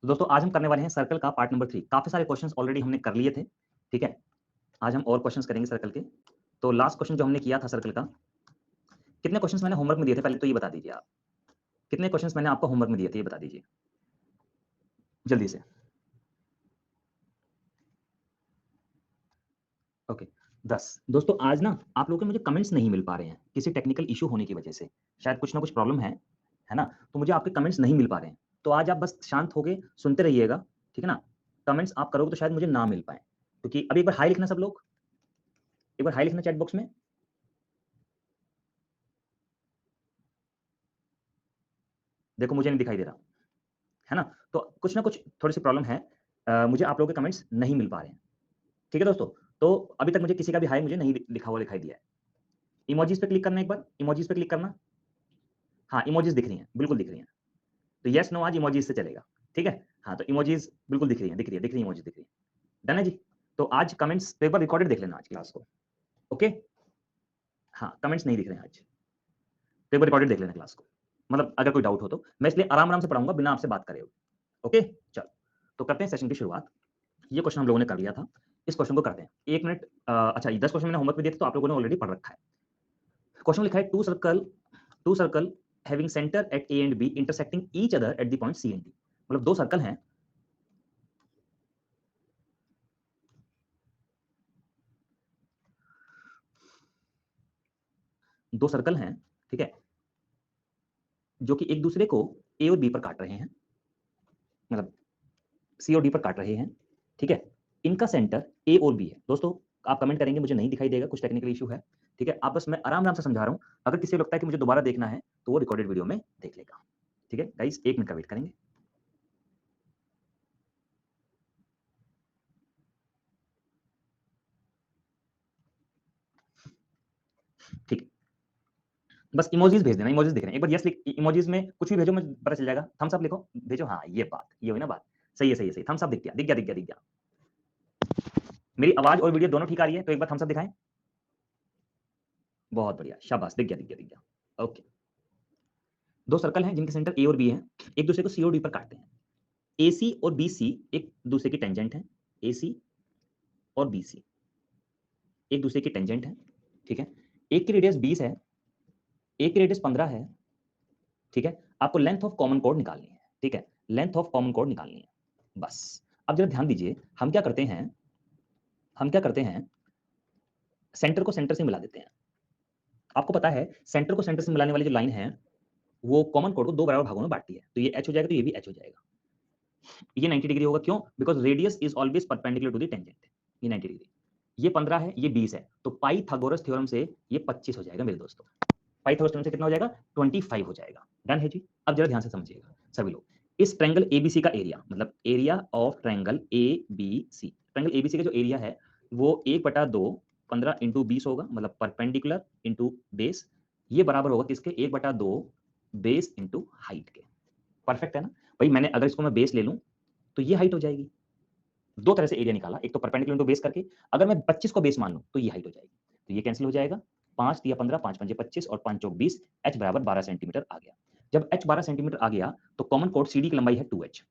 तो दोस्तों आज हम करने वाले हैं सर्कल का पार्ट नंबर 3। काफी सारे क्वेश्चंस ऑलरेडी हमने कर लिए थे, ठीक है। आज हम और क्वेश्चंस करेंगे सर्कल के। तो लास्ट क्वेश्चन जो हमने किया था सर्कल का, कितने क्वेश्चंस मैंने होमवर्क में दिए थे पहले तो ये बता दीजिए आप। कितने क्वेश्चंस मैंने आपको होमवर्क में दिए थे ये बता दीजिए जल्दी से। ओके 10। दोस्तों आज ना आप लोगों के मुझे कमेंट्स नहीं मिल पा रहे हैं किसी टेक्निकल इशू होने की वजह से, शायद कुछ ना कुछ प्रॉब्लम है ना। तो मुझे आपके कमेंट्स नहीं मिल पा रहे हैं, तो आज आप बस शांत होके सुनते रहिएगा, ठीक है ना। कमेंट्स आप करोगे तो शायद मुझे ना मिल पाए, क्योंकि अभी एक बार हाई लिखना सब लोग, एक बार हाई लिखना चैट बॉक्स में। देखो मुझे नहीं दिखाई दे रहा है ना, तो कुछ ना कुछ थोड़ी सी प्रॉब्लम है। मुझे आप लोगों के कमेंट्स नहीं मिल पा रहे हैं, ठीक है दोस्तों। तो अभी तक मुझे किसी का भी हाई मुझे नहीं लिखा हुआ दिखाई दिया है। इमोजीज पे क्लिक करना, एक बार इमोजीज पे क्लिक करना। हाँ इमोजीज दिख रही हैं, बिल्कुल दिख रही हैं। तो यस नो आज इमोजीज से चलेगा, ठीक है। हाँ तो इमोजीज बिल्कुल दिख रही है, दिख रही इमोजीज दिख रही है। डन है जी। तो आज कमेंट्स पेपर रिकॉर्डेड देख लेना आज क्लास को। ओके हाँ कमेंट्स नहीं दिख रहे हैं आज, पेपर रिकॉर्डेड देख लेना क्लास को। मतलब अगर कोई डाउट हो तो मैं इसलिए आराम आराम से पढ़ाऊंगा बिना आपसे बात करे हुए। ओके चलो तो करते हैं सेशन की शुरुआत। ये क्वेश्चन हम लोगों ने कर लिया था, इस क्वेश्चन को करते हैं 1 मिनट। अच्छा ये 10 क्वेश्चन मैंने होमवर्क में दिए थे तो आप लोगों ने ऑलरेडी पढ़ रखा है। क्वेश्चन लिखा है two circle having centre at A and B intersecting each other at the point C and D. मतलब दो सर्कल हैं, दो सर्कल हैं, ठीक है, जो कि एक दूसरे को ए और बी पर काट रहे हैं, मतलब सी और डी पर काट रहे हैं, ठीक है। इनका सेंटर ए और बी है। दोस्तों आप कमेंट करेंगे मुझे नहीं दिखाई देगा, कुछ टेक्निकल इशू है, ठीक है। आप बस मैं आराम आराम से समझा रहा हूं, अगर किसी को लगता है कि मुझे दोबारा देखना है तो वो रिकॉर्डेड वीडियो में देख लेगा, ठीक है। गाइस 1 मिनट का वेट करेंगे। ठीक है, बस इमोजीज भेज देना, इमोजीज दिख रहे हैं। एक बार यस लिख, इमोजीज में कुछ भी भेजो मुझे पता चल जाएगा। थम्स अप लिखो भेजो, हाँ ये बात, ये हुई ना बात। सही है सही है सही, थम्स अप दिख गया दिख गया दिख गया दिख गया। मेरी आवाज और वीडियो दोनों ठीक आ रही है तो एक बार थम्स अप दिखाएं। बहुत बढ़िया, शाबाश, दिख गया दिख गया दिख गया। ओके दो सर्कल हैं जिनके सेंटर ए और बी है, एक दूसरे को सी और डी पर काटते हैं। ए सी और बी सी एक दूसरे की टेंजेंट है, ए सी और बी सी एक दूसरे की टेंजेंट है, ठीक है। एक की रेडियस 20 है, एक की रेडियस 15 है, ठीक है। आपको लेंथ ऑफ कॉमन कोड निकालनी है, ठीक है, लेंथ ऑफ कॉमन कोड निकालनी है बस। अब जरा ध्यान दीजिए, हम क्या करते हैं, सेंटर को सेंटर से मिला देते हैं। आपको पता है सेंटर को सेंटर से मिलाने वाली जो लाइन है वो कॉमन कोड को दो बराबर भागों में बांटती है, तो ये एच हो जाएगा तो ये भी एच हो जाएगा। ये 90 डिग्री होगा, क्यों? Because radius is always perpendicular to the tangent. ये 90 डिग्री, ये 15 है, ये 20 है, तो पाइथागोरस थ्योरम से ये 25 हो जाएगा मेरे दोस्तों। पाइथागोरस थ्योरम से कितना हो जाएगा? 25 हो जाएगा। डन है जी। अब जरा ध्यान से समझिएगा सभी लोग, इस ट्रायंगल एबीसी का एरिया, मतलब area of triangle ABC, triangle ABC का जो एरिया है वो 1/2 15 इंटू 20 होगा, मतलब परपेंडिकुलर इंटू बेस। ये बराबर होगा किसके? 1/2 बेस इंटू हाइट के। परफेक्ट है ना भाई। मैंने अगर इसको मैं बेस ले लूं तो ये हाइट हो जाएगी। दो तरह से एरिया निकाला, एक तो परपेंडिकुलर इनटू बेस करके, अगर मैं 25 को बेस मान लूं तो ये हाइट हो जाएगी, तो ये कैंसिल हो जाएगा। 5 या 15, 5 पंजे 25 और 5 चौक 20, h बराबर 12 सेंटीमीटर आ गया। जब h 12 सेंटीमीटर आ गया तो कॉमन कोड CD की लंबाई है 2h,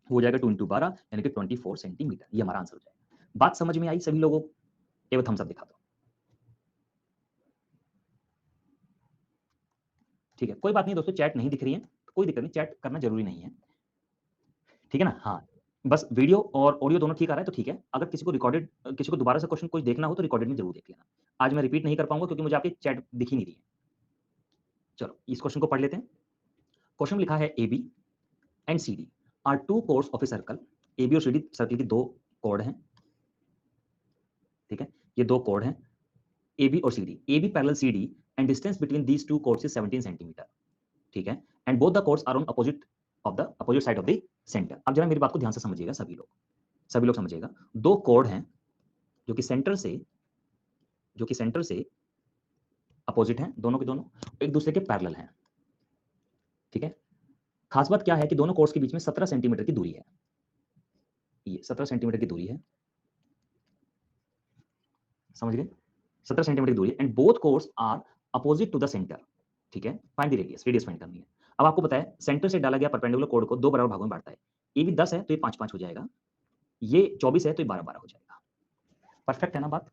हो जाएगा 2 × 12 यानी कि 24 सेंटीमीटर। ये हमारा आंसर हो जाएगा। बात समझ में आई सभी लोगों को? एक बार थम्स अप दिखा दो। ठीक है, कोई बात नहीं दोस्तों, चैट नहीं दिख रही है तो कोई दिक्कत नहीं, चैट करना जरूरी नहीं है, ठीक है ना। हाँ बस वीडियो और ऑडियो दोनों ठीक आ रहा है तो ठीक है। अगर किसी को रिकॉर्डेड, किसी को दोबारा से क्वेश्चन कुछ देखना हो तो रिकॉर्डेड में जरूर देख लेना। आज मैं रिपीट नहीं कर पाऊंगा क्योंकि मुझे आपकी चैट दिख ही नहीं रही है। चलो इस क्वेश्चन को पढ़ लेते हैं। क्वेश्चन लिखा है A B and C D are two chords of a circle. A B और सी डी सर्कल की दो कोड हैं, ठीक है, ये दो कोड हैं ए बी और C D. A B parallel C D and distance between these two chords is 17 centimetre, ठीक है। And both the chords are on opposite side of the centre. अब जरा मेरी बात को ध्यान से समझिएगा सभी लोग समझिएगा। दो कोड हैं जो कि सेंटर से अपोजिट हैं, दोनों के दोनों एक दूसरे के पैरेलल हैं, ठीक है। खास बात क्या है कि दोनों कोर्स के बीच में 17 सेंटीमीटर की दूरी है, ये 17 सेंटीमीटर की दूरी है, समझ गए? 17 सेंटीमीटर की दूरी and both chords are opposite to the centre, ठीक है। Find the radius, radius find करनी है। अब आपको पता है सेंटर से डाला गया परपेंडिकुलर कोड को दो बराबर भागों में बांटता है। ये भी 10 है तो ये 5-5 हो जाएगा, ये 24 है तो ये 12-12 हो जाएगा। परफेक्ट है ना बात?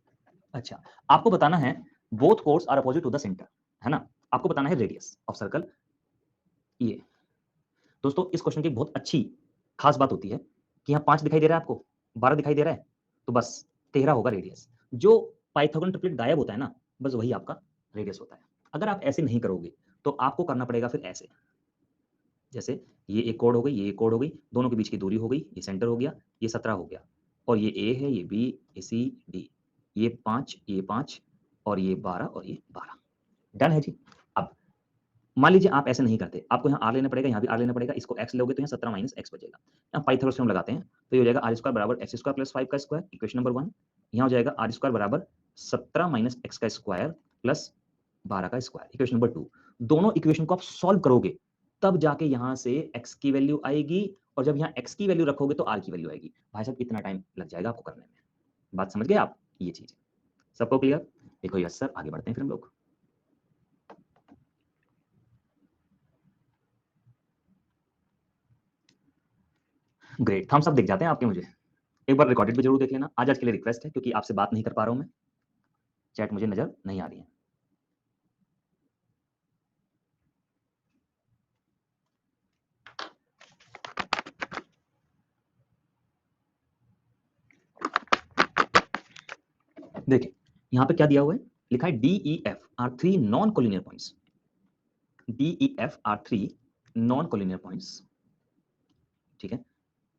अच्छा, आपको बताना है both chords are opposite to the centre, है ना? आपको बताना है रेडियस ऑफ सर्कल ये। दोस्तों इस क्वेश्चन की बहुत अच्छी खास बात होती है कि यहाँ 5 दिखाई दे रहा है आपको, 12 दिखाई दे रहा है, तो बस 13 होगा रेडियस। जो पाइथागोरन ट्रिपलेट गायब होता है ना, बस वही आपका रेडियस होता है। अगर आप ऐसे नहीं करोगे तो आपको करना पड़ेगा फिर ऐसे, जैसे ये एक कोड हो गई, ये एक कोड हो गई, दोनों के बीच की दूरी हो गई, ये सेंटर हो गया, ये 17 हो गया, और ये ए है, ये बी, ये सी, डी, ये 5, ये 5, और ये 12 और ये 12। डन है जी। अब मान लीजिए आप ऐसे नहीं करते, आपको यहाँ आर लेना पड़ेगा, यहाँ भी आर लेना पड़ेगा, इसको एक्स लोगे तो यहाँ 17 माइनस एक्स बचेगा। यहाँ पाइथागोरस थ्योरम लगाते हैं तो ये हो जाएगा आर स्क्वायर बराबर एक्स स्क्वायर प्लस 5 का स्क्वायर, इक्वेशन नंबर 1। यहाँ हो जाएगा आर स्क्वायर बराबर 17 माइनस एक्स का स्क्वायर प्लस 12 का स्क्वायर, इक्वेशन नंबर 2। दोनों इक्वेशन को आप सॉल्व करोगे तब जाके यहाँ से एक्स की वैल्यू आएगी, और जब यहाँ एक्स की वैल्यू रखोगे तो आर की वैल्यू आएगी। भाई साहब इतना टाइम लग जाएगा आपको करने में। बात समझ गए आप? ये चीज सबको क्लियर? देखो यस सर, आगे बढ़ते हैं फिर हम लोग। ग्रेट, थम्स अप दिख जाते हैं आपके मुझे। एक बार रिकॉर्डेड भी जरूर देख लेना। आज के लिए रिक्वेस्ट है क्योंकि आपसे बात नहीं कर पा रहा हूं मैं, चैट मुझे नजर नहीं आ रही है। देखिए यहां पे क्या दिया हुआ है, लिखा है D E F R 3 non collinear points. D E F R 3 non collinear points, ठीक है?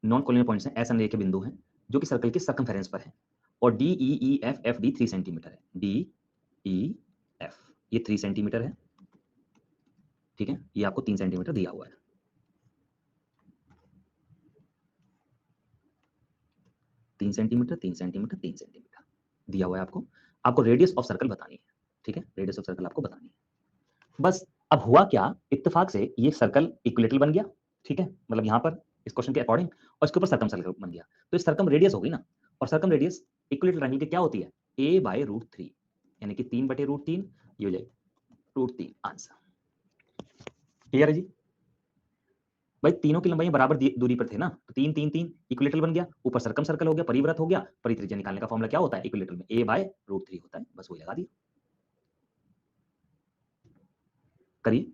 नॉन कोलिनियर पॉइंट्स हैं, ऐसा नहीं के बिंदु हैं जो कि सर्कल के सर्कमफेरेंस पर है, और D E F F D 3 centimetre है। डी ई एफ ये 3 सेंटीमीटर है, ठीक है? ये आपको 3 सेंटीमीटर दिया हुआ है। तीन सेंटीमीटर, 3 सेंटीमीटर, 3 सेंटीमीटर दिया हुआ है आपको। आपको रेडियस ऑफ सर्कल बतानी है, ठीक है? रेडियस ऑफ सर्कल आपको बतानी है। बस अब हुआ क्या, इत्तेफाक से ये सर्कल इक्विलेटरल बन गया, ठीक है? मतलब यहाँ पर इस क्वेश्चन के अकॉर्डिंग, और इसके ऊपर सर्कम सर्कल बन गया, तो इस सर्कम रेडियस होगी ना, और सर्कम रेडियस इक्विलेटरल ट्रायंगल की क्या होती है, a बाय √3, यानी कि 3/√3, ये हो जाए √3 आंसर। क्लियर है जी? भाई तीनों की लंबाई बराबर दूरी पर थे ना, तो 3 3 3 इक्विलेटरल बन गया, ऊपर सर्कम सर्कल हो गया, परिवृत्त हो गया। परित्रिज्या निकालने का फॉर्मूला क्या होता है इक्विलेटरल में, a बाय √3 होता है, बस वही लगा दिया। करिए।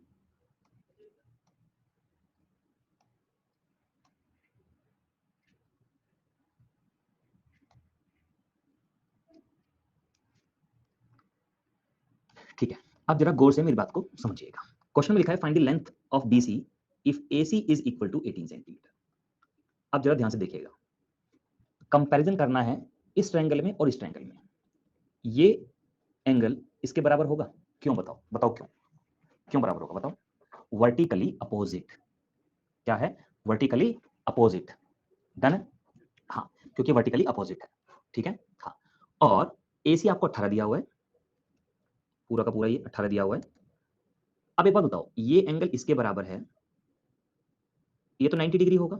ठीक है, अब जरा गौर से मेरी बात को समझिएगा। क्वेश्चन में लिखा है find the length of BC if AC is equal to 18 centimetre. अब जरा ध्यान से देखिएगा, कंपैरिजन करना है इस ट्रायंगल में और इस ट्रायंगल में। ये एंगल इसके बराबर होगा, क्यों बताओ, बताओ क्यों, क्यों बराबर होगा बताओ? Vertically opposite. क्या है? Vertically opposite. डन है? हाँ, क्योंकि वर्टिकली अपोजिट है, ठीक है? हाँ, और एसी आपको 18 दिया हुआ है, पूरा का पूरा ये 18 दिया हुआ है। अब एक बात बताओ, ये एंगल इसके बराबर है, ये तो 90 डिग्री होगा।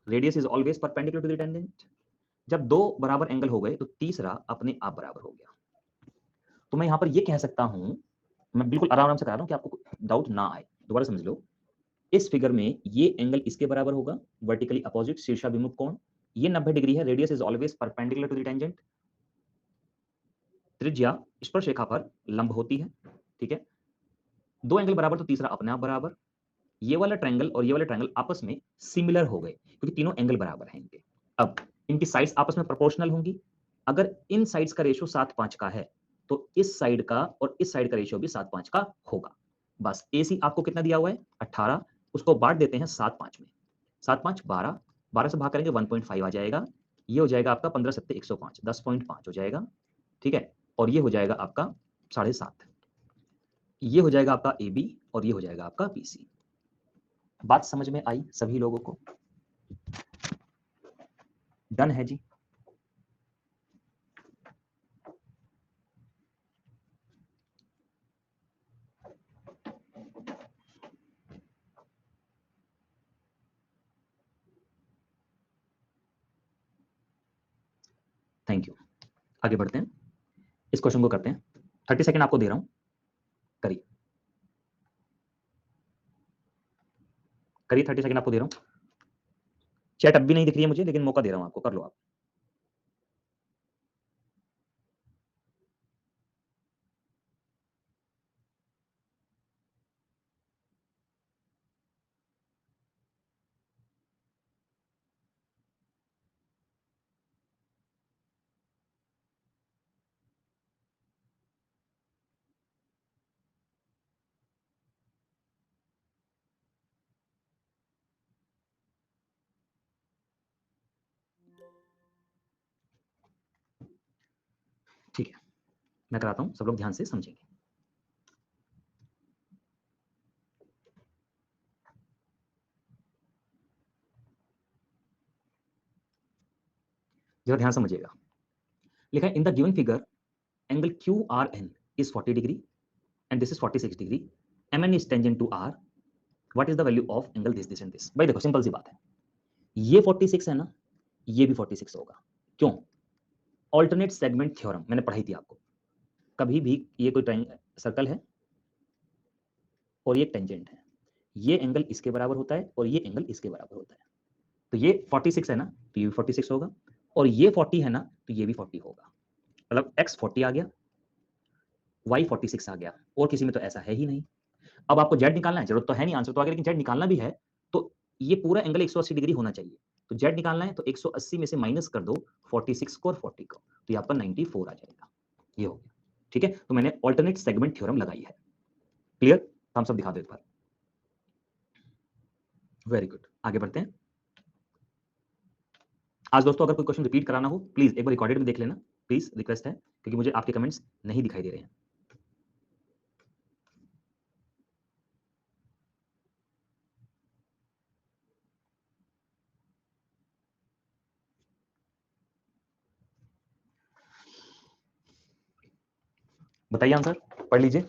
Radius is always perpendicular to the tangent. जब दो बराबर एंगल हो गए तो तीसरा अपने आप बराबर हो गया। तो मैं यहां पर ये कह सकता हूं, मैं बिल्कुल आराम आराम से कह रहा हूं कि आपको डाउट ना आए, दोबारा समझ लो। इस फिगर में ये एंगल इसके बराबर होगा, वर्टिकली अपोजिट शीर्षाभिमुख कोण, ये 90 डिग्री है, radius is always perpendicular to the tangent, त्रिज्या स्पर्श रेखा पर लंब होती है, ठीक है? दो एंगल बराबर तो तीसरा अपने आप बराबर। ये वाला ट्रायंगल और ये वाला ट्रायंगल आपस में सिमिलर हो गए क्योंकि तीनों एंगल बराबर हैं इनके। अब इनकी साइड्स आपस में प्रोपोर्शनल होंगी। अगर इन साइड्स का रेशियो 7:5 का है तो इस साइड का और इस साइड का रेशियो भी 7:5 का होगा। बस एसी आपको कितना दिया हुआ है 18, उसको बांट देते हैं 7:5 में, 7:5 12, 12 से भाग करेंगे 1.5 आ जाएगा। ये हो जाएगा आपका 15 7 105, 10.5 हो जाएगा, ठीक है? और ये हो जाएगा आपका 7.5, ये हो जाएगा आपका ए बी, और ये हो जाएगा आपका बी सी। बात समझ में आई सभी लोगों को? डन है जी? Thank you. आगे बढ़ते हैं, इस क्वेश्चन को करते हैं। 30 सेकंड आपको दे रहा हूं, करिए करिए, 30 सेकंड आपको दे रहा हूं। चैट अब भी नहीं दिख रही है मुझे, लेकिन मौका दे रहा हूं आपको, कर लो आप। ठीक है, मैं कराता हूं, सब लोग ध्यान से समझेंगे। जरा ध्यान समझिएगा। लिखा है in the given figure angle Q R N is 40 degree and this is 46 degree, M N is tangent to R, what is the value of angle this this and this. भाई देखो सिंपल सी बात है, ये 46 है ना, ये भी 46 होगा। क्यों? ऑल्टरनेट सेगमेंट थ्योरम मैंने पढ़ाई थी आपको। कभी भी ये कोई सर्कल है और ये टेंजेंट है, ये एंगल इसके बराबर होता है और ये एंगल इसके बराबर होता है। तो ये 46 है ना, तो ये भी 46 होगा, और ये 40 है ना, तो ये भी 40 होगा। मतलब x 40 आ गया, y 46 आ गया, और किसी में तो ऐसा है ही नहीं। अब आपको z निकालना है, जरूरत तो है नहीं आंसर तो आगे, लेकिन z निकालना भी है तो ये पूरा एंगल 180 डिग्री होना चाहिए। तो z निकालना है तो 180 में से माइनस कर दो 46 को और 40 को, तो ये आपका 94 आ जाएगा। ये हो गया, ठीक है। तो मैंने ऑल्टरनेट सेगमेंट थ्योरम लगाई है। क्लियर? हम सब दिखा दो एक बार। वेरी गुड, आगे बढ़ते हैं। आज दोस्तों अगर कोई क्वेश्चन रिपीट कराना हो प्लीज एक बार रिकॉर्डेड में देख लेना, प्लीज रिक्वेस्ट है, क्योंकि मुझे आपके कमेंट्स नहीं दिखाई दे रहे हैं। बताइए आंसर, पढ़ लीजिए।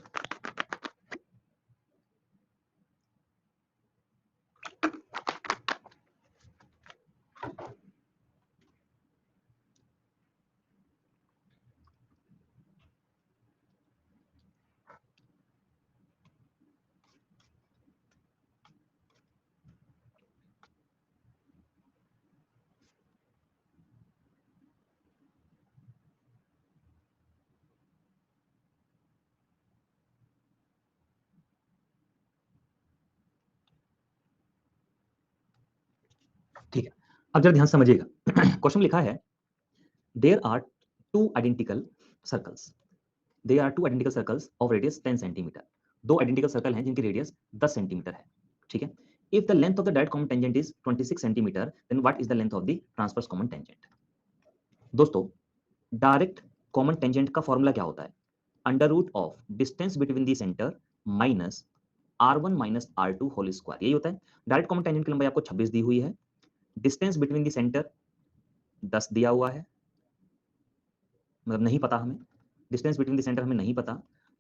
ठीक है, अब जरा ध्यान से समझिएगा। क्वेश्चन लिखा है there are two identical circles, there are two identical circles of radius 10 centimetre. दो आइडेंटिकल सर्कल हैं जिनकी रेडियस 10 सेंटीमीटर है, ठीक है। If the length of the direct common tangent is 26 centimetre, then what is the length of the transverse common tangent. दोस्तों direct common tangent का formula क्या होता है? Under root of distance between the centre minus r1 minus r2 whole square, यही होता है। Direct common tangent की लंबाई आपको 26 दी हुई है, डिस्टेंस बिटवीन द सेंटर 10 दिया हुआ है, मतलब नहीं पता हमें, डिस्टेंस बिटवीन द सेंटर हमें नहीं पता।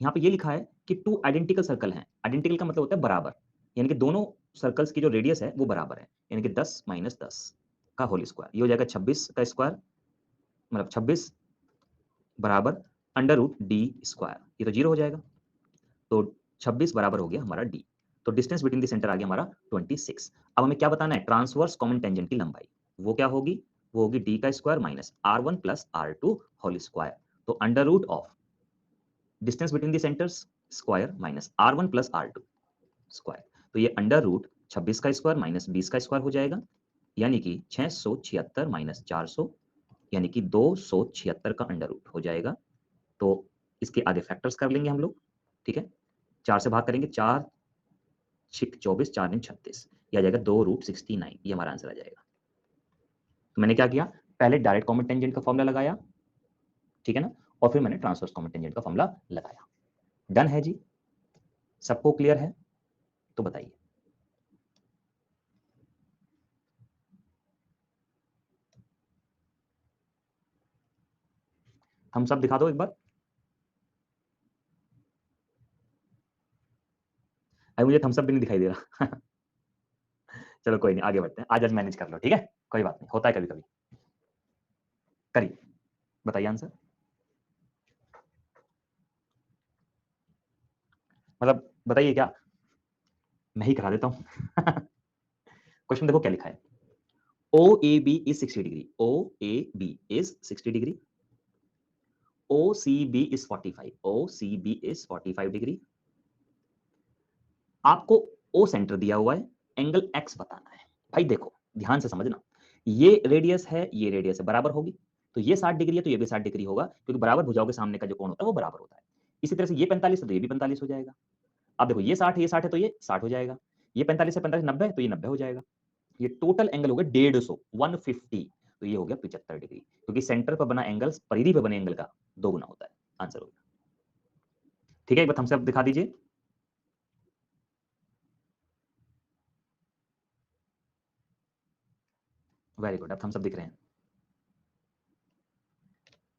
यहाँ पे ये लिखा है कि टू आइडेंटिकल सर्कल हैं, आइडेंटिकल का मतलब होता है बराबर, यानी कि दोनों सर्कल्स की जो रेडियस है वो बराबर है, यानी कि 10 माइनस 10 का होल स्क्वायर, ये हो जाएगा 26 का स्क्वायर, मतलब 26 बराबर अंडर रूट डी स्क्वायर, ये तो जीरो हो जाएगा। तो 26 बराबर हो गया हमारा डी, तो डिस्टेंस बिटवीन द सेंटर आ गया हमारा 26। अब हमें क्या बताना है? ट्रांसवर्स कॉमन टेंजेंट की लंबाई, वो क्या होगी? वो होगी डी का square minus r1 plus r2 whole square. तो under root of distance between the centres square minus r1 plus r2 square, तो ये अंडर रूट 26 का स्क्वायर माइनस 20 का स्क्वायर हो जाएगा, यानी कि 676 माइनस 400, यानी कि 276 का अंडर रूट हो जाएगा। तो इसके आगे फैक्टर्स कर लेंगे हम लोग, ठीक है। 4 से भाग करेंगे, 4 6 24, 4 दिन 36, ये आ जाएगा 2√69, ये हमारा आंसर आ जाएगा। तो मैंने क्या किया? पहले डायरेक्ट कॉमन टेंजेंट का फॉर्मूला लगाया, ठीक है ना, और फिर मैंने ट्रांसवर्स कॉमन टेंजेंट का फॉर्मूला लगाया। डन है जी? सबको क्लियर है? तो बताइए। हम सब दिखा दो एक बार। अरे मुझे थम्स अप भी नहीं दिखाई दे रहा। चलो कोई नहीं, आगे बढ़ते हैं, आज आज मैनेज कर लो, ठीक है, कोई बात नहीं, होता है कभी कभी। करिए, बताइए आंसर। मतलब बताइए क्या, मैं ही करा देता हूँ। क्वेश्चन देखो क्या लिखा है, OAB is 60 degree. OAB is 60 degree. OCB is 45. OCB is 45 degree. आपको O सेंटर दिया हुआ है, एंगल X बताना है। भाई देखो, ध्यान से समझना, ये रेडियस है, ये रेडियस है, बराबर होगी। तो ये 60 डिग्री है तो ये भी 60 डिग्री होगा, क्योंकि बराबर भुजाओं के सामने का जो कोण होता है वो बराबर होता है। इसी तरह से ये 45 है तो ये भी 45 हो जाएगा। अब देखो ये 60 है, ये 60 है तो ये 60 हो जाएगा। ये 45 से 45 90 है तो ये 90 हो जाएगा। ये टोटल एंगल हो गया 150, 150। तो ये हो गया 75 डिग्री, क्योंकि सेंटर पर बना एंगल परिधि पर बने एंगल का 2 गुना होता है। आंसर हो गया। ठीक है, एक बार हमसे अब दिखा दीजिए। वेरी गुड, अब हम सब दिख रहे हैं।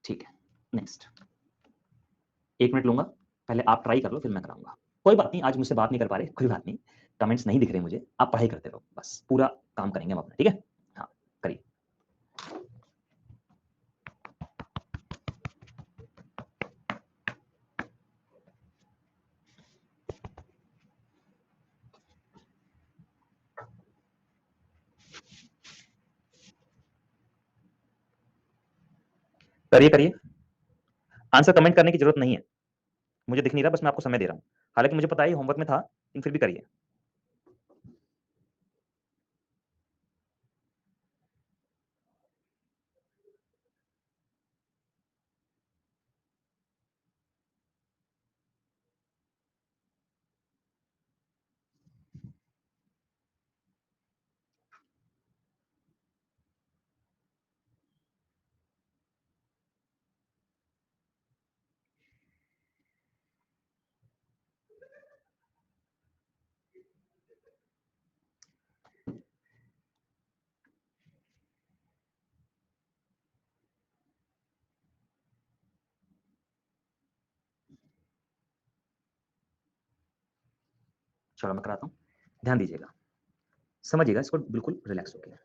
ठीक है, नेक्स्ट। 1 मिनट लूंगा, पहले आप ट्राई कर लो, फिर मैं कराऊंगा। कोई बात नहीं, आज मुझसे बात नहीं कर पा रहे, कोई बात नहीं, कमेंट्स नहीं दिख रहे मुझे, आप पढ़ाई करते रहो, बस पूरा काम करेंगे हम अपना। ठीक है, हाँ करिए। करिए करिए, आंसर कमेंट करने की जरूरत नहीं है, मुझे दिख नहीं रहा, बस मैं आपको समय दे रहा हूं। हालांकि मुझे पता है होमवर्क में था, लेकिन फिर भी करिए। चलो मैं कराता हूँ, ध्यान दीजिएगा, समझिएगा इसको बिल्कुल रिलैक्स होकर।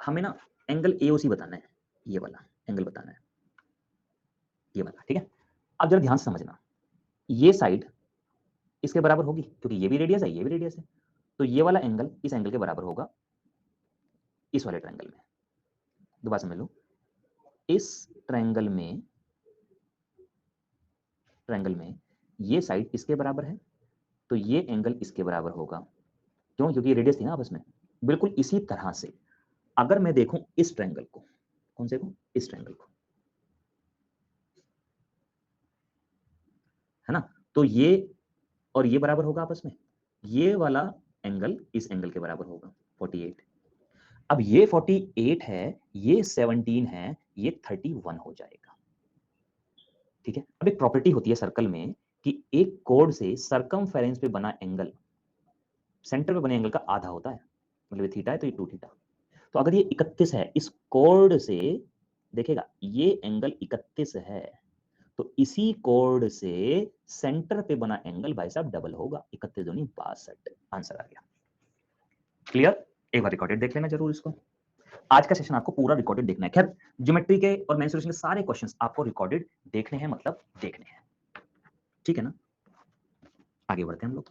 हमें ना एंगल एओसी बताना है, ये वाला एंगल बताना है, ये वाला। ठीक है, अब जरा ध्यान से समझना, ये साइड इसके बराबर होगी, क्योंकि ये भी रेडियस है, ये भी रेडियस है, तो ये वाला एंगल इस एंगल के बराबर होगा, इस वाले ट्रायंगल में। दोबारा समझ लो, इस ट्रायंगल में ये साइड इसके बराबर है, तो ये एंगल इसके बराबर होगा। क्यों? क्योंकि रेडियस थी ना आपस में। बिल्कुल इसी तरह से अगर मैं देखूं इस ट्रायंगल को, कौन से को? इस ट्रायंगल को, है ना, तो ये और ये बराबर होगा आपस में, ये वाला एंगल इस एंगल के बराबर होगा 48। अब ये 48 है, ये 17 है, ये 31 हो जाएगा। ठीक है, अब एक प्रॉपर्टी होती है सर्कल में कि एक कोड से सरकमफेरेंस पे बना एंगल सेंटर पे बने एंगल का आधा होता है, मतलब ये थीटा है तो ये 2 थीटा। तो अगर ये 31 है, इस कोड से देखेगा ये एंगल 31 है, तो इसी कोड से सेंटर पे बना एंगल भाई साहब डबल होगा, 31 दूनी 62। आंसर आ गया। क्लियर? एक बार रिकॉर्डेड देख लेना जरूर इसको। आज का सेशन आपको पूरा रिकॉर्डेड देखना है। खैर, ज्योमेट्री के और मेंसुरेशन के सारे क्वेश्चंस आपको रिकॉर्डेड देखने हैं, मतलब देखने हैं। ठीक है ना, आगे बढ़ते हैं हम लोग।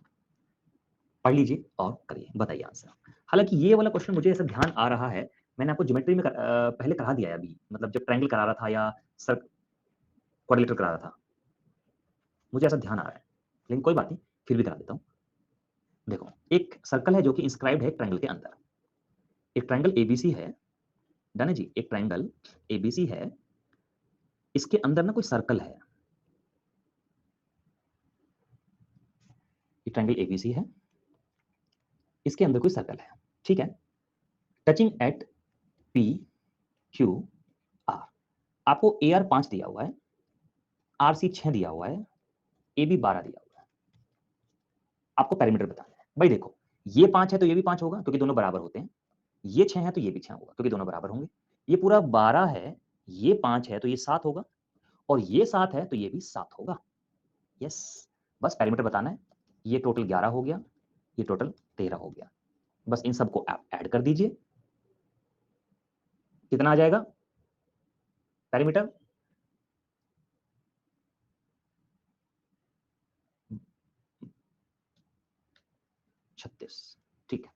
पढ़ लीजिए और करिए, बताइए आंसर। हालांकि ये वाला क्वेश्चन मुझे ऐसा ध्यान आ रहा है, मैंने आपको ज्योमेट्री में पहले करा दिया है अभी, मतलब जब ट्रायंगल करा रहा था या सर क्वाड्रिलेटरल करा रहा था, मुझे ऐसा ध्यान आ रहा है, लेकिन कोई बात नहीं, फिर भी करा देता हूँ। देखो, एक सर्कल है जो कि इंस्क्राइब्ड है ट्रायंगल के अंदर। एक ट्रायंगल एबीसी है, डन है जी, एक ट्रायंगल एबीसी है, इसके अंदर ना कोई सर्कल है। एक ट्रायंगल एबीसी है, इसके अंदर कोई सर्कल है। ठीक है, touching at P Q R. आपको ए आर 5 दिया हुआ है, आर सी 6 दिया हुआ है, ए बी 12 दिया हुआ है। आपको पैरामीटर बताना है। भाई देखो, ये 5 है तो ये भी 5 होगा, क्योंकि दोनों बराबर होते हैं। ये 6 है तो ये भी 6 होगा, क्योंकि दोनों बराबर होंगे। ये पूरा 12 है, ये 5 है तो ये 7 होगा, और ये 7 है तो ये भी 7 होगा। यस, बस पैरामीटर बताना है। ये टोटल 11 हो गया, ये टोटल 13 हो गया। बस इन सबको आप ऐड कर दीजिए, कितना आ जाएगा पैरामीटर? 36। ठीक है,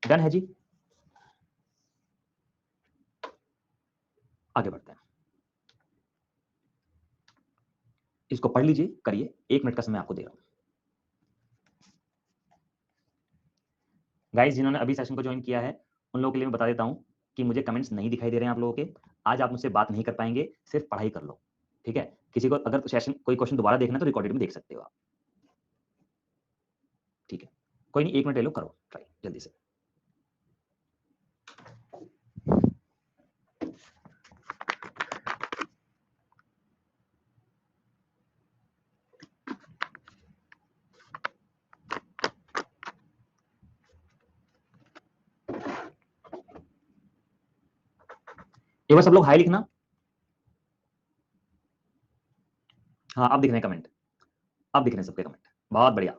डन है जी। आगे बढ़ते हैं, इसको पढ़ लीजिए, करिए, 1 मिनट का समय आपको दे रहा हूं। गाइस जिन्होंने अभी सेशन को ज्वाइन किया है उन लोगों के लिए मैं बता देता हूं कि मुझे कमेंट्स नहीं दिखाई दे रहे हैं आप लोगों के। आज आप मुझसे बात नहीं कर पाएंगे, सिर्फ पढ़ाई कर लो, ठीक है। किसी को अगर सेशन कोई क्वेश्चन दोबारा देखना है तो रिकॉर्डेड में देख सकते हो आप, ठीक है। कोई नहीं, 1 मिनट ले लो, करो ट्राई जल्दी से। एक बार सब लोग हाई लिखना। हाँ, अब दिख रहे हैं कमेंट, अब दिख रहे हैं सबके कमेंट। बहुत बढ़िया,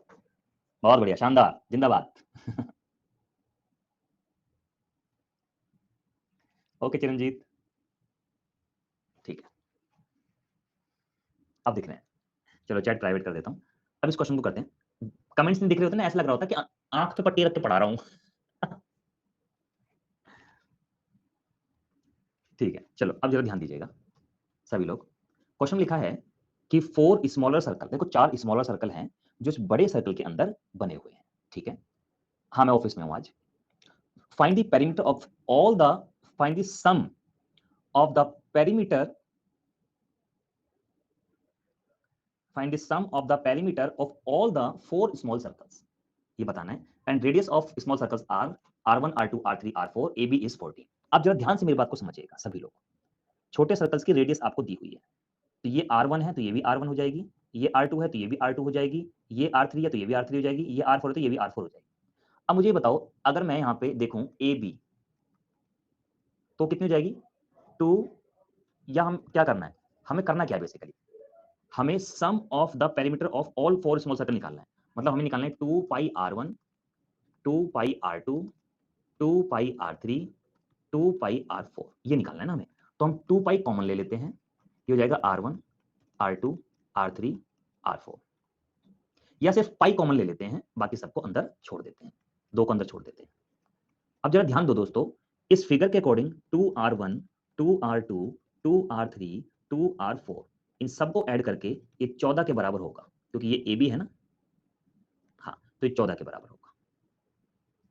बहुत बढ़िया, शानदार, जिंदाबाद। ओके चिरंजीत, ठीक है, अब दिख रहे हैं। चलो चैट प्राइवेट कर देता हूँ। अब इस क्वेश्चन को करते हैं। कमेंट्स नहीं दिख रहे होते ना, ऐसा लग रहा होता है कि आंख पे पट्टी रख के पढ़ा रहा हूँ। ठीक है, चलो अब जरा ध्यान दीजिएगा सभी लोग। क्वेश्चन लिखा है कि 4 स्मॉलर सर्कल, देखो 4 स्मॉलर सर्कल हैं जो इस बड़े सर्कल के अंदर बने हुए हैं, ठीक है। हाँ, मैं ऑफिस में हूँ आज। Find the perimeter of all the, find the sum of the perimeter, find the sum of the perimeter of all the 4 small circles, ये बताना है। And radius of small circles are R1 R2 R3 R4, AB is 40। अब जरा ध्यान से मेरी बात को समझिएगा सभी लोग। छोटे सर्कल्स की रेडियस आपको दी हुई है, तो ये R1 है तो ये भी R1 हो जाएगी, ये R2 है तो ये भी R2 हो जाएगी, ये R3 है तो ये भी R3 हो जाएगी, ये R4 है तो ये भी R4 हो जाएगी। अब मुझे बताओ, अगर मैं यहाँ पे देखूं AB, तो कितनी हो जाएगी 2, या हम क्या करना है, हमें करना क्या है बेसिकली, हमें sum of the perimeter of all 4 small circle निकालना है। मतलब हमें निकालना है 2 पाई R1, 2 पाई R2, 2 पाई R3, 2 पाई R4, ये निकालना है ना हमें। तो हम 2 पाई कॉमन ले लेते हैं, ये हो जाएगा R1 R2 R3 R4, या सिर्फ पाई कॉमन ले लेते हैं, बाकी सबको अंदर छोड़ देते हैं, 2 को अंदर छोड़ देते हैं। अब जरा ध्यान दो दोस्तों, इस फिगर के according 2R1 2R2 2R3 2R4, इन सबको ऐड करके ये 14 के बराबर होगा, क्योंकि ये AB है ना। हाँ, तो ये 14 के बराबर होगा,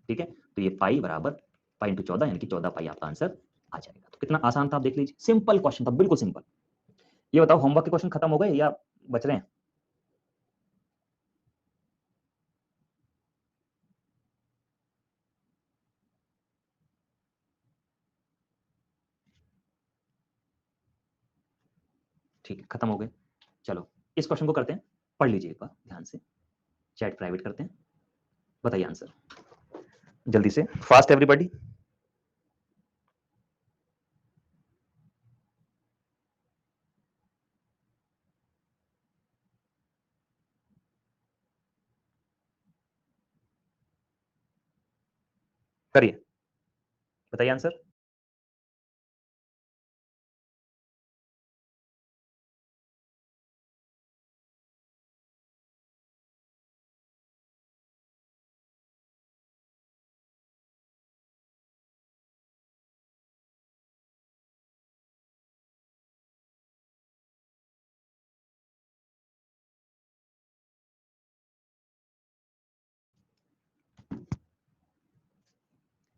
ठीक है। तो ये पाई बराबर पाई इंटू 14, यानी कि 14 पाई आपका आंसर आ जाएगा। तो कितना आसान था, आप देख लीजिए, सिंपल क्वेश्चन था, बिल्कुल सिंपल। ये बताओ, होमवर्क के क्वेश्चन खत्म हो गए या बच रहे हैं? ठीक है, खत्म हो गए। चलो इस क्वेश्चन को करते हैं, पढ़ लीजिए एक बार ध्यान से, चैट प्राइवेट करते हैं, बताइए आंसर जल्दी से, फास्ट एवरीबॉडी। करिए, बताइए आंसर।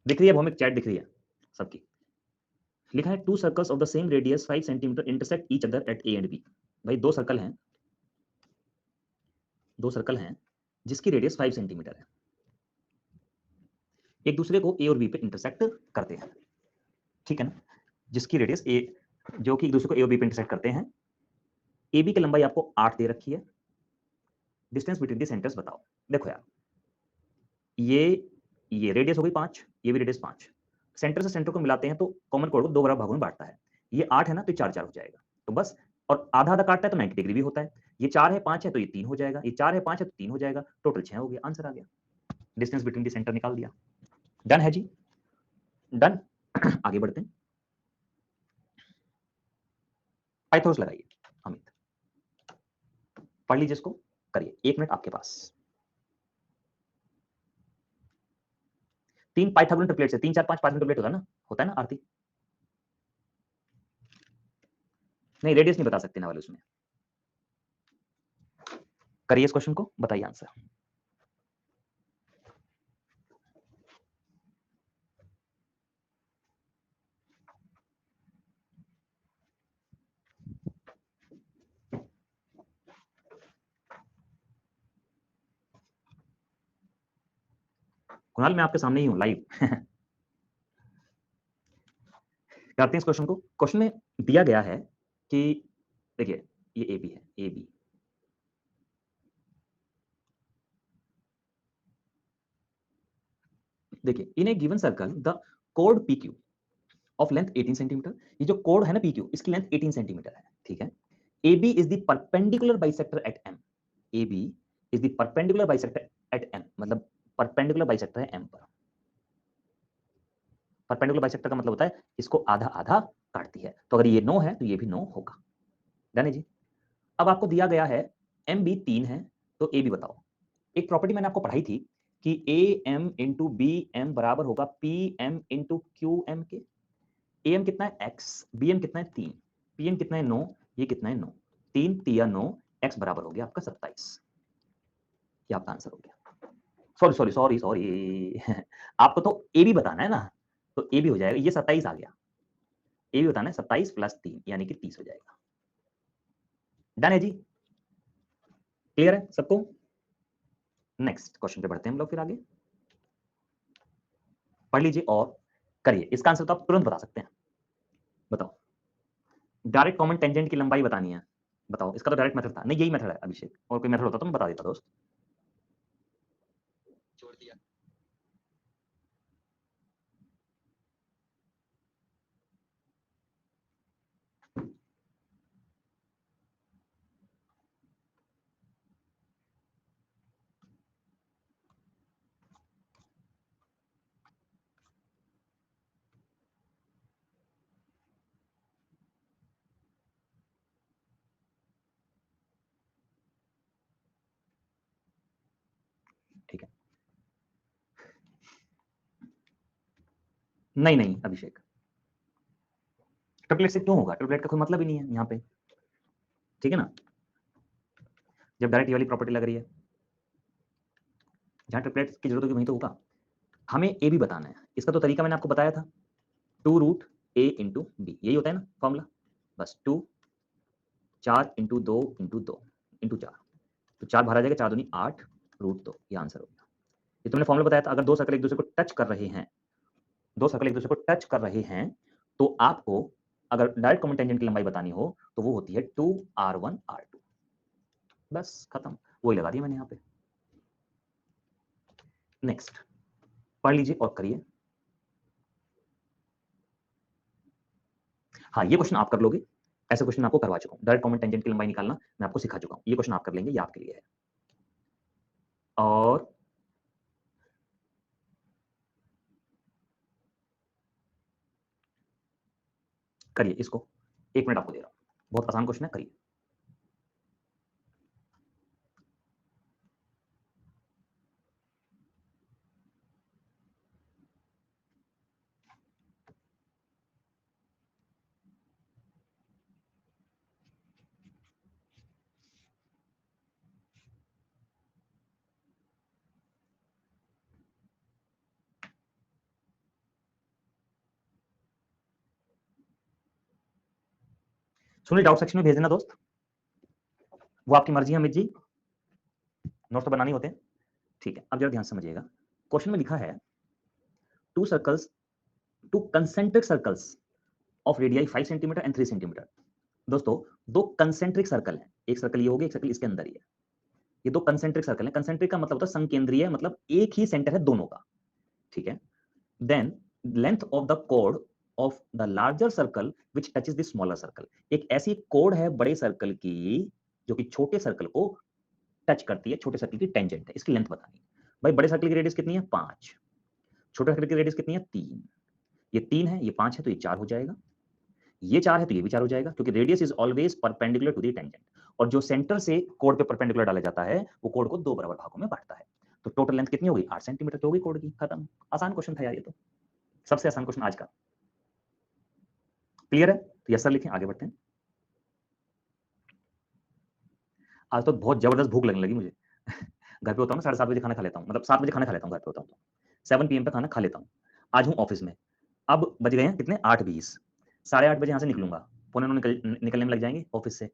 दिख रही है भौमिक, चैट दिख रही है सबकी। लिखा है 2 circles of the same radius 5 centimetre intersect each other eight A and B। भाई दो सर्कल हैं, दो सर्कल हैं जिसकी रेडियस 5 सेंटीमीटर है, एक दूसरे को A और B पे इंटरसेक्ट करते हैं, ठीक है ना। जिसकी रेडियस A, जो कि एक दूसरे को A और B पे इंटरसेक्ट करते हैं। AB की लंबाई आपको 8 दे रखी है, डिस्टेंस बिटवीन द सेंटर्स बताओ। देखो यार, ये रेडियस हो गई 5, ये भी रेडियस 5, सेंटर से सेंटर को मिलाते हैं तो कॉमन कोड को 2 बराबर भागों में बांटता है। ये 8 है ना, तो 4 4 हो जाएगा, तो बस। और आधा आधा काटता है तो 90 डिग्री भी होता है। ये 4 है 5 है तो ये 3 हो जाएगा, ये 4 है 5 है तो 3 हो जाएगा, टोटल 6 हो गया, आंसर आ गया। डिस्टेंस बिटवीन द सेंटर निकाल दिया। डन है जी, डन। आगे बढ़ते हैं, पाइथागोरस लगाइए अमित, पढ़ लीजिए इसको, करिए, 1 मिनट आपके पास। 3 पाइथागोरस ट्रिपलेट से 3 4 5 5 ट्रिपलेट होता है ना, आरती। नहीं, रेडियस नहीं बता सकते ना वाले उसमें। करिए इस क्वेश्चन को, बताइए आंसर। कुणाल मैं आपके सामने ही हूं लाइव। करते हैं इस क्वेश्चन को। क्वेश्चन में दिया गया है कि देखिए ये ए बी है, ए बी। देखिए in a given circle the कोड P Q of length 18 centimetre, ये जो कोड है ना पी क्यू, इसकी लेंथ 18 सेंटीमीटर है, ठीक है। A B is the perpendicular bisector at M. A B is the perpendicular bisector at M, मतलब परपेंडिकुलर बाइसेक्टर है एम पर। परपेंडिकुलर बाइसेक्टर का मतलब होता है इसको आधा आधा काटती है, तो अगर ये नो है तो ये भी नो होगा। डन है जी। अब आपको दिया गया है एम बी 3 है, तो ए बी बताओ। एक प्रॉपर्टी मैंने आपको पढ़ाई थी कि A M into B M बराबर होगा P M into Q M के। ए एम कितना है एक्स, बी एम कितना है 3, पी एम कितना है 9, ये कितना है 9, 3 तिया 9, एक्स बराबर हो गया आपका 27। ये आपका आंसर हो गया। Sorry sorry sorry sorry. आपको तो ए बी बताना है ना, तो ए बी हो जाएगा, ये 27 आ गया। ए बी बताना है 27 प्लस 3 यानी कि 30 हो जाएगा। डन है जी, क्लियर है सबको। नेक्स्ट क्वेश्चन पे बढ़ते हैं हम लोग फिर आगे। पढ़ लीजिए और करिए, इसका आंसर तो आप तुरंत बता सकते हैं। बताओ, डायरेक्ट कॉमन टेंजेंट की लंबाई बतानी है। बताओ, इसका तो डायरेक्ट मेथड था, नहीं यही मेथड है अभिषेक, और कोई मेथड होता तो मैं बता देता दोस्त। छोड़ दिया। ठीक है, नहीं नहीं अभिषेक, ट्रिपलेट से क्यों होगा, ट्रिपलेट का कोई मतलब ही नहीं है यहाँ पे, ठीक है ना। जब डायरेक्ट ये वाली प्रॉपर्टी लग रही है, जहाँ ट्रिपलेट की जरूरत होगी वहीं तो होगा। हमें ए भी बताना है, इसका तो तरीका मैंने आपको बताया था, 2 रूट ए इंटू बी, यही होता है ना फॉर्मूला। बस 2 4 इंटू 2 इंटू 2 इंटू 4, तो 4 बाहर आ जाएगा, 4 दूनी 8 रूट 2, ये आंसर हो गया। ये तुमने फॉर्मूला बताया था, अगर दो सर्कल एक दूसरे को टच कर रहे हैं, दो सर्कल एक दूसरे को टच कर रहे हैं, तो आपको अगर डायरेक्ट कॉमन टेंजेंट की लंबाई बतानी हो तो वो होती है 2r1 r2। बस खत्म, वही लगा दिया मैंने यहाँ पे। नेक्स्ट पढ़ लीजिए और करिए। हाँ, ये क्वेश्चन आप कर लोगे, ऐसे क्वेश्चन आपको करवा चुका हूँ। डायरेक्ट कॉमन टेंजेंट की लंबाई निकालना मैं आपको सिखा चुका हूँ, ये क्वेश्चन आप कर लेंगे, ये आपके लिए है। और करिए इसको, 1 मिनट आपको दे रहा हूँ, बहुत आसान क्वेश्चन है, करिए। सुनिए, डाउट सेक्शन में भेज देना दोस्त, वो आपकी मर्जी है अमित जी, नोट्स तो बनाने होते हैं। ठीक है, अब जरा ध्यान से समझिएगा। क्वेश्चन में लिखा है to circles, two concentric circles of radii 5 centimetre and 3 centimetre. दोस्तों, दो कंसेंट्रिक सर्कल है, एक सर्कल ये हो गया, एक सर्कल इसके अंदर ही है। ये दो कंसेंट्रिक सर्कल है, कंसेंट्रिक का मतलब होता है संकेंद्रीय, मतलब एक ही सेंटर है दोनों का, ठीक है। देन लेंथ ऑफ द कोड of the larger circle which touches the smaller circle. एक ऐसी कोड है बड़े सर्कल की जो कि छोटे सर्कल को टच करती है, छोटे सर्कल की टेंजेंट है, इसकी लेंथ बतानी है। भाई बड़े सर्कल की रेडियस कितनी है 5, छोटे सर्कल की रेडियस कितनी है 3। ये 3 है, ये 5 है, तो ये 4 हो जाएगा। ये 4 है तो ये भी 4 हो जाएगा, क्योंकि radius is always perpendicular to the tangent. और जो सेंटर से कोड पे परपेंडिकुलर डाला जाता है वो कोड को दो बराबर भागों में बांटता है। तो टोटल लेंथ कितनी होगी 8 सेंटीमीटर की होगी कोड की, खत्म। आसान क्वेश्चन था यार, ये तो सबसे आसान क्वेश्चन आज का। क्लियर है, तो यस सर लिखें, आगे बढ़ते हैं। आज तो बहुत जबरदस्त भूख लगने लगी मुझे। घर पे होता हूँ ना 7:30 बजे खाना खा लेता हूँ, मतलब 7 बजे खाना खा लेता हूँ घर पे होता हूँ तो। 7 पीएम पे खाना खा लेता हूँ। आज हूँ ऑफिस में। अब बज गए हैं कितने 8:20, साढ़े 8 बजे यहाँ से निकलूँगा, पौने 9 निकलने में लग जाएँगे ऑफिस से।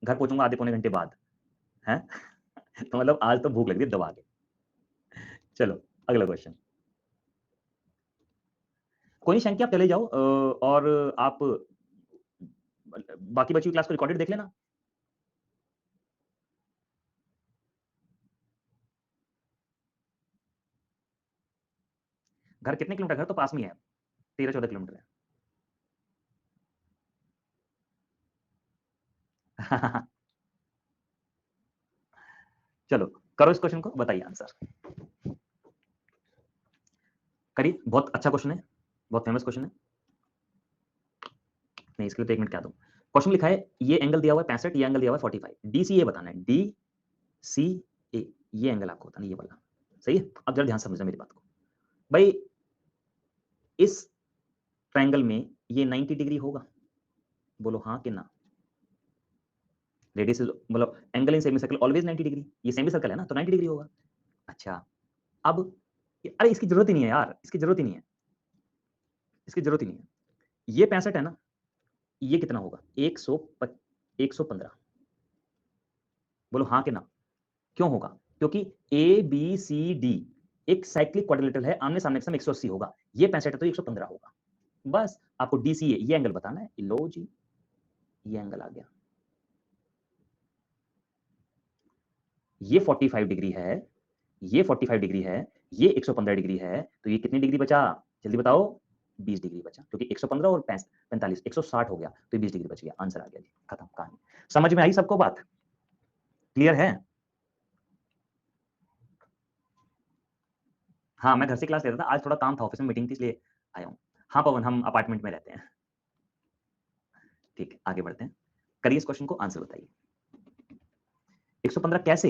घर पहुँचूँगा आधे पौने घंटे बाद, हैं? तो मतलब आज तो भूख लग रही है दबा के। चलो अगला क्वेश्चन। कोई शंका आप चले जाओ और आप बाकी बची हुई क्लास को रिकॉर्डेड देख लेना। घर कितने किलोमीटर, घर तो पास में ही है, 13-14 किलोमीटर है। चलो करो इस क्वेश्चन को, बताइए आंसर। करिए, बहुत अच्छा क्वेश्चन है, बहुत फेमस क्वेश्चन है। नहीं, इसके लिए तो 1 मिनट क्या दूं। क्वेश्चन लिखा है, ये एंगल दिया हुआ है 65, ये एंगल दिया हुआ है 45, डी सी ए बताना है, डी सी ए, ये एंगल आपको बताना है, ये वाला। सही है? अब जरा ध्यान से समझना मेरी बात को। भाई इस ट्रायंगल में ये 90 डिग्री होगा? बोलो हाँ कि ना। रेडियस मतलब angle in semi circle always 90 degree, ये सेमी सर्कल है ना तो 90 डिग्री होगा। अच्छा, अब अरे इसकी जरूरत ही नहीं है यार, इसकी जरूरत ही नहीं है, इसकी जरूरत ही नहीं है। ये 65 है ना, ये कितना होगा? 115। बोलो हाँ कि ना। क्यों होगा? क्योंकि ए बी सी डी एक साइक्लिक क्वाड्रिलेटरल है, आमने सामने का सम 180 होगा, ये 65 है तो 115 होगा। बस आपको डीसीए ये एंगल बताना है। लो जी, ये एंगल आ गया। ये 45 डिग्री है, ये 45 डिग्री है, ये 115 डिग्री है, तो ये कितनी डिग्री बचा? जल्दी बताओ। 20 डिग्री बचा, क्योंकि 115 और 45 160 हो गया, तो 20 डिग्री बच गया। आंसर आ गया जी, खत्म कहानी। समझ में आई सबको बात? क्लियर है? हाँ, मैं घर से क्लास लेता था, आज थोड़ा काम था, ऑफिस में मीटिंग थी इसलिए आया हूँ। हाँ पवन, हम अपार्टमेंट में रहते हैं। ठीक है, आगे बढ़ते हैं। करिए इस क्वेश्चन को, आंसर बताइए। 115 कैसे?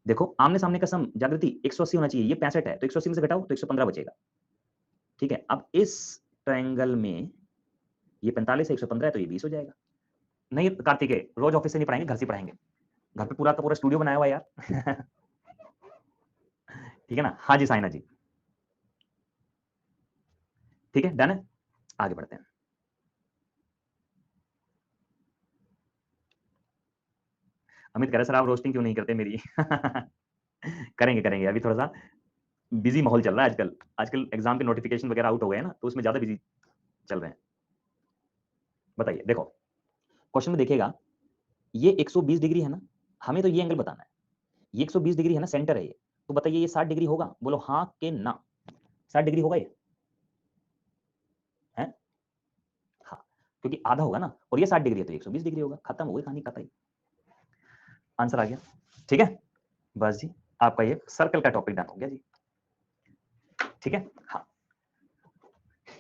देखो आमने सामने का सम जागृति 180 होना चाहिए, ये 65 है तो 180 में से घटाओ तो 115 बचेगा। ठीक है, अब इस ट्रायंगल में ये 45 है, 115 है तो ये 20 हो जाएगा। नहीं कार्तिकेय, रोज ऑफिस से नहीं पढ़ाएंगे, घर से पढ़ाएंगे। घर पे पूरा का पूरा स्टूडियो बनाया हुआ है यार। ठीक है ना? हाँ जी साइना जी। ठीक है, डन है, आगे बढ़ते हैं। अमित कह रहे सर आप रोस्टिंग क्यों नहीं करते मेरी? करेंगे करेंगे, अभी थोड़ा सा बिजी माहौल चल रहा है आजकल। आजकल एग्जाम के नोटिफिकेशन वगैरह आउट हो गए हैं ना, तो उसमें ज्यादा बिजी चल रहे हैं। बताइए, देखो क्वेश्चन में देखिएगा, ये 120 डिग्री है ना, हमें तो ये एंगल बताना है। ये 120 डिग्री है ना, सेंटर है ये, तो बताइए ये 60 डिग्री होगा? बोलो हाँ कि ना। 60 डिग्री होगा ये? है? हाँ, क्योंकि आधा होगा ना, और ये 60 डिग्री है तो 120 डिग्री होगा। खत्म हो गई कहानी, कतई। आंसर आ गया। ठीक है, बस जी, आपका ये सर्कल का टॉपिक डन हो गया जी। ठीक है, हाँ,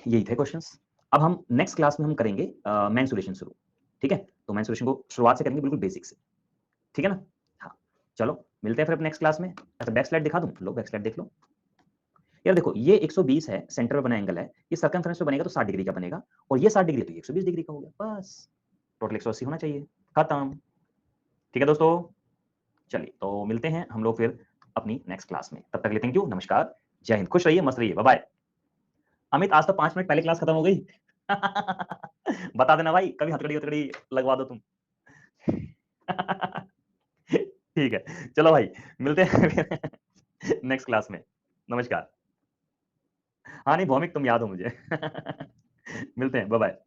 यही थे क्वेश्चंस। अब हम नेक्स्ट क्लास में हम करेंगे मेंसुरेशन शुरू। ठीक है, तो मेंसुरेशन को शुरुआत से करेंगे, बिल्कुल बेसिक से। ठीक है ना? हाँ, चलो मिलते हैं फिर नेक्स्ट क्लास में। अच्छा, बैक स्लाइड दिखा दूं? लो बैक स्लाइड देख लो। यार देखो, ये 120 है, सेंटर पे बना एंगल है, ये सर्कमफेरेंस पे बनेगा तो 60 डिग्री का बनेगा, और ये 60 डिग्री तो 120 डिग्री का हो गया। बस टोटल 180 होना चाहिए। खत्म। ठीक है दोस्तों, चलिए तो मिलते हैं हम लोग फिर अपनी नेक्स्ट क्लास में। तब तक के लिए थैंक यू, नमस्कार, जय हिंद, खुश रहिए, मस्त रहिए, बाय बाय। अमित आज तो 5 मिनट पहले क्लास खत्म हो गई। बता देना भाई, कभी हथकड़ी हथकड़ी लगवा दो तुम। ठीक है, चलो भाई, मिलते हैं नेक्स्ट क्लास में। नमस्कार। हाँ नहीं भौमिक, तुम याद हो मुझे। मिलते हैं, बाय बाय।